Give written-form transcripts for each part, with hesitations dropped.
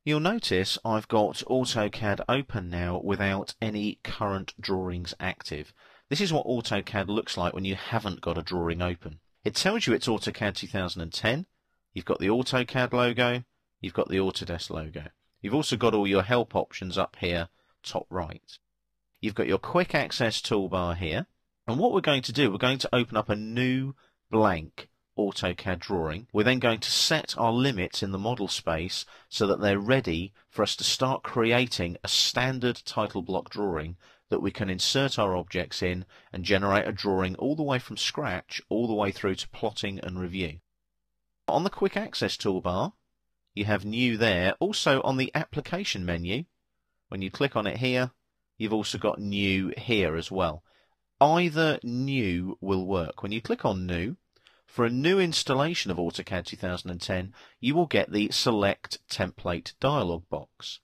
You'll notice I've got AutoCAD open now without any current drawings active. This is what AutoCAD looks like when you haven't got a drawing open. It tells you it's AutoCAD 2010. You've got the AutoCAD logo, you've got the Autodesk logo. You've also got all your help options up here, top right. You've got your quick access toolbar here. And what we're going to do, we're going to open up a new blank AutoCAD drawing. We're then going to set our limits in the model space so that they're ready for us to start creating a standard title block drawing that we can insert our objects in and generate a drawing all the way from scratch, all the way through to plotting and review. On the quick access toolbar, you have new there. Also on the application menu, when you click on it here, you've also got new here as well. Either new will work. When you click on new, for a new installation of AutoCAD 2010, you will get the Select Template dialog box.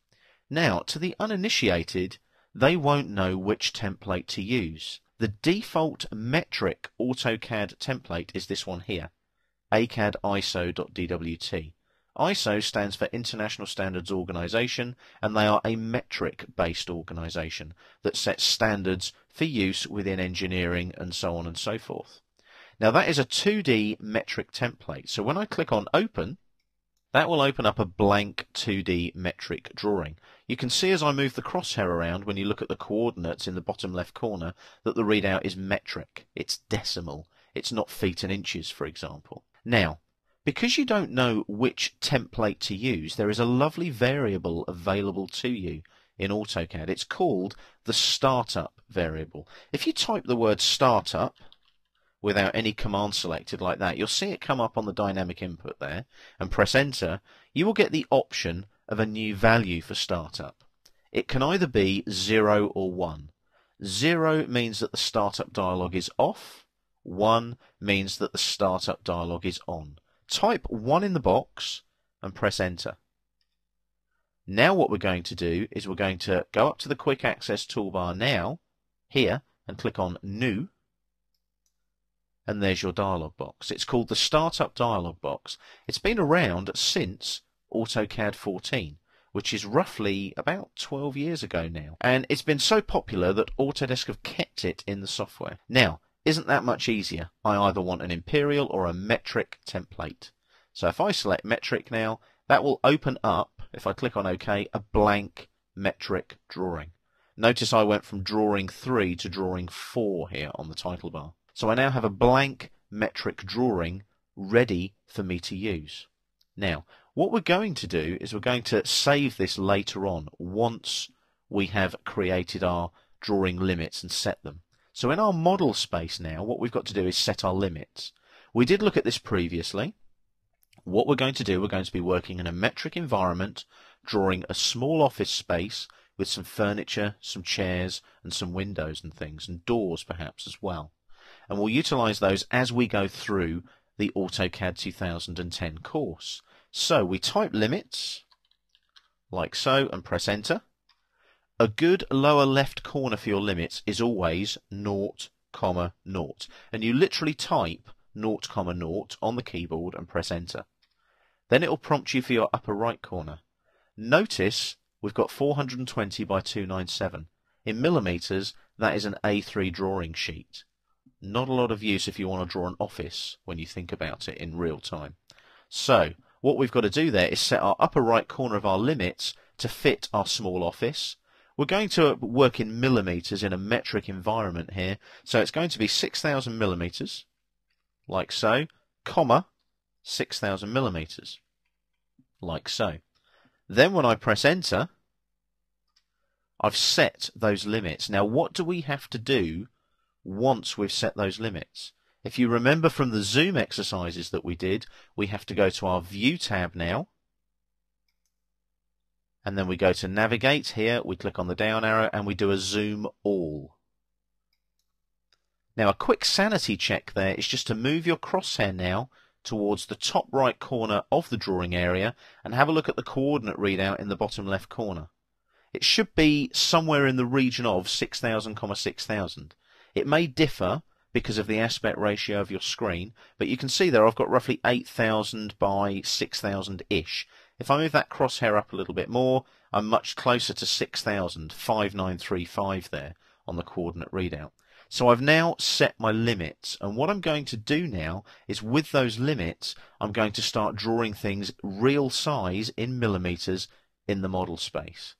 Now, to the uninitiated, they won't know which template to use. The default metric AutoCAD template is this one here, ACAD ISO.DWT. ISO stands for International Standards Organization, and they are a metric-based organization that sets standards for use within engineering and so on and so forth. Now that is a 2D metric template, so when I click on Open, that will open up a blank 2D metric drawing. You can see as I move the crosshair around, when you look at the coordinates in the bottom left corner, that the readout is metric. It's decimal. It's not feet and inches, for example. Now, because you don't know which template to use, there is a lovely variable available to you in AutoCAD. It's called the startup variable. If you type the word startup without any command selected like that, you'll see it come up on the dynamic input there, and press enter, you will get the option of a new value for startup. It can either be 0 or 1. 0 means that the startup dialog is off, 1 means that the startup dialog is on. Type 1 in the box and press enter. Now what we're going to do is we're going to go up to the quick access toolbar now, here, and click on new, and there's your dialog box. It's called the Startup dialog box. It's been around since AutoCAD 14, which is roughly about 12 years ago now. And it's been so popular that Autodesk have kept it in the software. Now, isn't that much easier? I either want an imperial or a metric template. So if I select metric now, that will open up, if I click on OK, a blank metric drawing. Notice I went from drawing 3 to drawing 4 here on the title bar. So I now have a blank metric drawing ready for me to use. Now, what we're going to do is we're going to save this later on once we have created our drawing limits and set them. So in our model space now, what we've got to do is set our limits. We did look at this previously. What we're going to do, we're going to be working in a metric environment, drawing a small office space with some furniture, some chairs, and some windows and things, and doors perhaps as well. And we'll utilize those as we go through the AutoCAD 2010 course. So we type limits, like so, and press enter. A good lower left corner for your limits is always 0, 0, and you literally type 0, 0 on the keyboard and press enter. Then it will prompt you for your upper right corner. Notice we've got 420 by 297. In millimeters, that is an A3 drawing sheet. Not a lot of use if you want to draw an office when you think about it in real time. So what we've got to do there is set our upper right corner of our limits to fit our small office. We're going to work in millimeters in a metric environment here, so it's going to be 6,000 millimeters, like so, comma, 6,000 millimeters, like so. Then when I press enter, I've set those limits. Now what do we have to do once we've set those limits? If you remember from the zoom exercises that we did, we have to go to our View tab now, and then we go to Navigate here, we click on the down arrow, and we do a Zoom All. Now a quick sanity check there is just to move your crosshair now towards the top right corner of the drawing area and have a look at the coordinate readout in the bottom left corner. It should be somewhere in the region of 6,000, 6,000. It may differ because of the aspect ratio of your screen, but you can see there I've got roughly 8,000 by 6,000-ish. If I move that crosshair up a little bit more, I'm much closer to 6,000, 5935 there on the coordinate readout. So I've now set my limits, and what I'm going to do now is with those limits I'm going to start drawing things real size in millimeters in the model space.